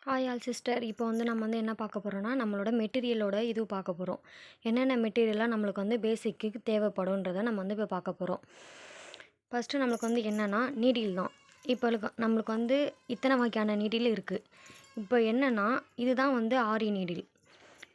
Hi all sister. இப்போ வந்து நம்ம வந்து என்ன பார்க்க போகிறோம்னா, நம்மளோட மெட்டீரியலோட இது பார்க்க போகிறோம். என்னென்ன மெட்டீரியல்லாம் நம்மளுக்கு வந்து பேசிக்கு தேவைப்படுன்றத நம்ம வந்து இப்போ பார்க்க போகிறோம். ஃபஸ்ட்டு நம்மளுக்கு வந்து என்னென்னா நீடில் தான். இப்போ நம்மளுக்கு வந்து இத்தனை வகையான நீடில் இருக்குது. இப்போ என்னென்னா இதுதான் வந்து ஆரி நீடில்.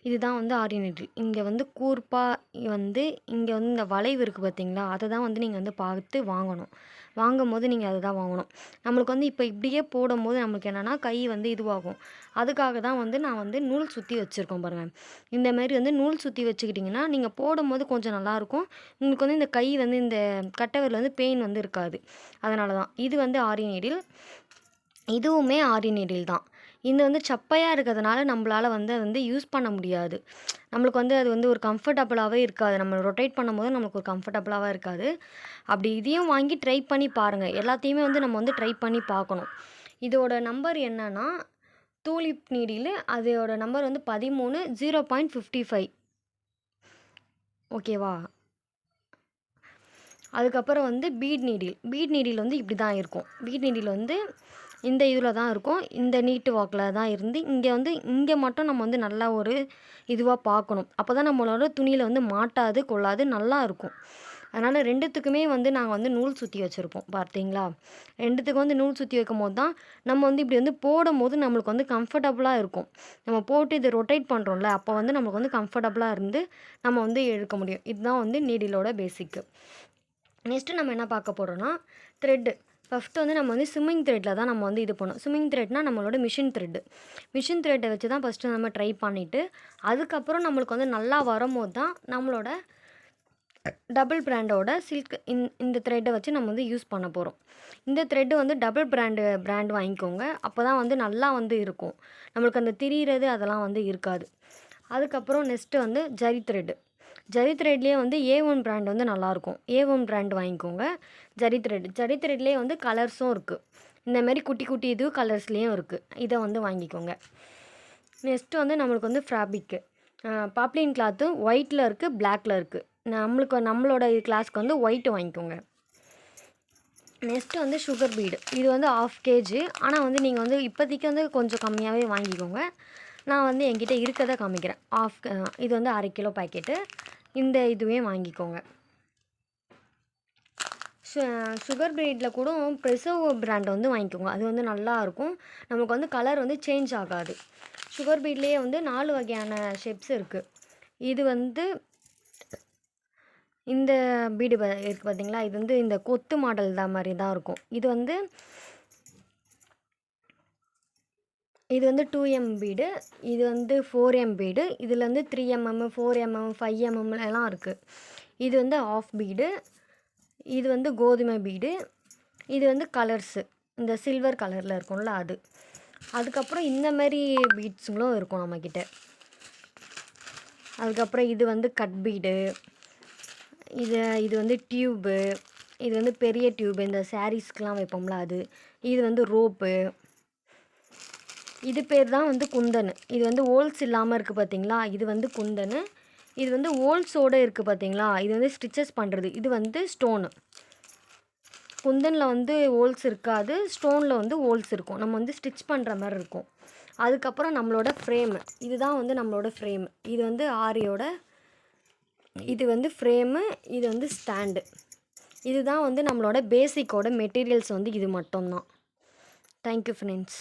இதுதான் வந்து ஆரி நீடில். இங்கே வந்து கூர்ப்பாக வந்து இங்கே வந்து இந்த வளைவு இருக்குது பார்த்தீங்களா, அதை தான் வந்து நீங்கள் வந்து பார்த்து வாங்கணும். வாங்கும்போது நீங்கள் அதை தான் வாங்கணும். நம்மளுக்கு வந்து இப்போ இப்படியே போடும்போது நம்மளுக்கு என்னென்னா கை வந்து இதுவாகும். அதுக்காக தான் வந்து நான் வந்து நூல் சுற்றி வச்சுருக்கோம் பாருங்கள். இந்தமாரி வந்து நூல் சுற்றி வச்சுக்கிட்டிங்கன்னா நீங்கள் போடும்போது கொஞ்சம் நல்லாயிருக்கும். உங்களுக்கு வந்து இந்த கை வந்து இந்த கட்டை வந்து பெயின் வந்து இருக்காது. அதனால தான் இது வந்து ஆரி நீடில். இதுவுமே ஆரி நீடில் தான். இது வந்து சப்பையாக இருக்கிறதுனால நம்மளால் வந்து அது வந்து யூஸ் பண்ண முடியாது. நம்மளுக்கு வந்து அது வந்து ஒரு கம்ஃபர்டபுளாகவே இருக்காது. நம்ம ரொட்டேட் பண்ணும்போது நம்மளுக்கு ஒரு கம்ஃபர்டபுளாகவே இருக்காது. அப்படி இதையும் வாங்கி ட்ரை பண்ணி பாருங்கள். எல்லாத்தையுமே வந்து நம்ம வந்து ட்ரை பண்ணி பார்க்கணும். இதோட நம்பர் என்னன்னா டூலிப் நீடில். அதோட நம்பர் வந்து 13 0.55. ஓகேவா? அதுக்கப்புறம் வந்து பீட் நீடில். பீட் நீடில் வந்து இப்படி தான் இருக்கும். பீட் நீடில் வந்து இந்த இதில் தான் இருக்கும். இந்த நீட்டு வாக்கில் தான் இருந்து இங்கே மட்டும் நம்ம வந்து நல்லா ஒரு இதுவாக பார்க்கணும். அப்போ தான் நம்மளோட துணியில் வந்து மாட்டாது கொள்ளாது நல்லா இருக்கும். அதனால் ரெண்டுத்துக்குமே வந்து நாங்கள் வந்து நூல் சுற்றி வச்சுருப்போம் பார்த்தீங்களா. ரெண்டுத்துக்கும் வந்து நூல் சுற்றி வைக்கும்போது தான் நம்ம வந்து இப்படி வந்து போடும்போது நம்மளுக்கு வந்து கம்ஃபர்டபுளாக இருக்கும். நம்ம போட்டு இது ரொட்டேட் பண்ணுறோம்ல, அப்போ வந்து நமக்கு வந்து கம்ஃபர்டபுளாக இருந்து நம்ம வந்து எடுக்க முடியும். இதுதான் வந்து நீடிலோட பேசிக்கு. நெக்ஸ்ட்டு நம்ம என்ன பார்க்க போகிறோன்னா த்ரெட்டு. ஃபஸ்ட்டு வந்து நம்ம வந்து ஸ்விம்மிங் த்ரெட்டில் தான் நம்ம வந்து இது பண்ணோம். ஸ்விம்மிங் த்ரெட்னால் நம்மளோட மிஷின் த்ரெட்டு. மிஷின் த்ரெட்டை வச்சு தான் ஃபஸ்ட்டு நம்ம ட்ரை பண்ணிவிட்டு அதுக்கப்புறம் நம்மளுக்கு வந்து நல்லா வரும்போது தான் நம்மளோட டபுள் பிராண்டோட சில்க் இந்த த்ரெட்டை வச்சு நம்ம வந்து யூஸ் பண்ண போகிறோம். இந்த த்ரெட்டு வந்து டபுள் பிராண்டு வாங்கிக்கோங்க. அப்போ தான் வந்து நல்லா வந்து இருக்கும். நம்மளுக்கு அந்த திரியிறது அதெல்லாம் வந்து இருக்காது. அதுக்கப்புறம் நெக்ஸ்ட்டு வந்து ஜரி த்ரெட்டு. ஜரி த்ரெட்லேயே வந்து A1 பிராண்ட் வந்து நல்லாயிருக்கும். A1 பிராண்ட் வாங்கிக்கோங்க. ஜரி த்ரெட்லேயே வந்து கலர்ஸும் இருக்குது. இந்தமாரி குட்டி குட்டி இது கலர்ஸ்லேயும் இருக்குது. இதை வந்து வாங்கிக்கோங்க. நெக்ஸ்ட்டு வந்து நம்மளுக்கு வந்து ஃபேப்ரிக்கு பாப்ளின் கிளாத்து ஒயிட்டில் இருக்குது, பிளாக்கில் இருக்குது. நம்மளோட கிளாஸ்க்கு வந்து ஒயிட்டு வாங்கிக்கோங்க. நெக்ஸ்ட்டு வந்து சுகர் பீடு. இது வந்து 1/2 kg. ஆனால் வந்து நீங்கள் வந்து இப்போதைக்கு வந்து கொஞ்சம் கம்மியாகவே வாங்கிக்கோங்க. நான் வந்து என்கிட்ட இருக்கதை காமிக்கிறேன். இது வந்து 1/2 கிலோ பாக்கெட்டு. இந்த இதுவே வாங்கிக்கோங்க. சுகர் பீடில் கூட ப்ரெசவ் பிராண்ட் வந்து வாங்கிக்கோங்க. அது வந்து நல்லாயிருக்கும். நமக்கு வந்து கலர் வந்து சேஞ்ச் ஆகாது. சுகர் பீட்லேயே வந்து 4 வகையான ஷேப்ஸ் இருக்குது. இது வந்து இந்த பீடு இருக்குது பார்த்தீங்களா, இது வந்து இந்த கொத்து மாடல் தான் மாதிரி தான் இருக்கும். இது வந்து 2M பீடு. இது வந்து 4M பீடு. இதில் வந்து 3mm 4mm 5mm எல்லாம் இருக்குது. இது வந்து ஆஃப் பீடு. இது வந்து கோதுமை பீடு. இது வந்து கலர்ஸு இந்த சில்வர் கலரில் இருக்கும்ல அது. அதுக்கப்புறம் இந்தமாரி பீட்ஸுங்களும் இருக்கும் நம்மக்கிட்ட. அதுக்கப்புறம் இது வந்து கட் பீடு. இது வந்து டியூபு. இது வந்து பெரிய டியூபு, இந்த சாரீஸ்க்கெலாம் வைப்போம்ல அது. இது வந்து ரோப்பு. இது பேர் தான் வந்து குந்தன். இது வந்து ஹோல்ஸ் இல்லாமல் இருக்குது பார்த்தீங்களா, இது வந்து குந்தன். இது வந்து ஹோல்ஸோடு இருக்குது பார்த்தீங்களா, இது வந்து ஸ்டிச்சஸ் பண்ணுறது. இது வந்து ஸ்டோனு. குந்தனில் வந்து ஹோல்ஸ் இருக்காது, ஸ்டோனில் வந்து ஹோல்ஸ் இருக்கும். நம்ம வந்து ஸ்டிச் பண்ணுற மாதிரி இருக்கும். அதுக்கப்புறம் நம்மளோட ஃப்ரேமு. இதுதான் வந்து நம்மளோட ஃப்ரேமு. இது வந்து ஆரியோட இது வந்து ஃப்ரேமு. இது வந்து ஸ்டாண்டு. இதுதான் வந்து நம்மளோட பேசிக்கோட மெட்டீரியல்ஸ் வந்து இது மட்டும்தான். Thank you friends.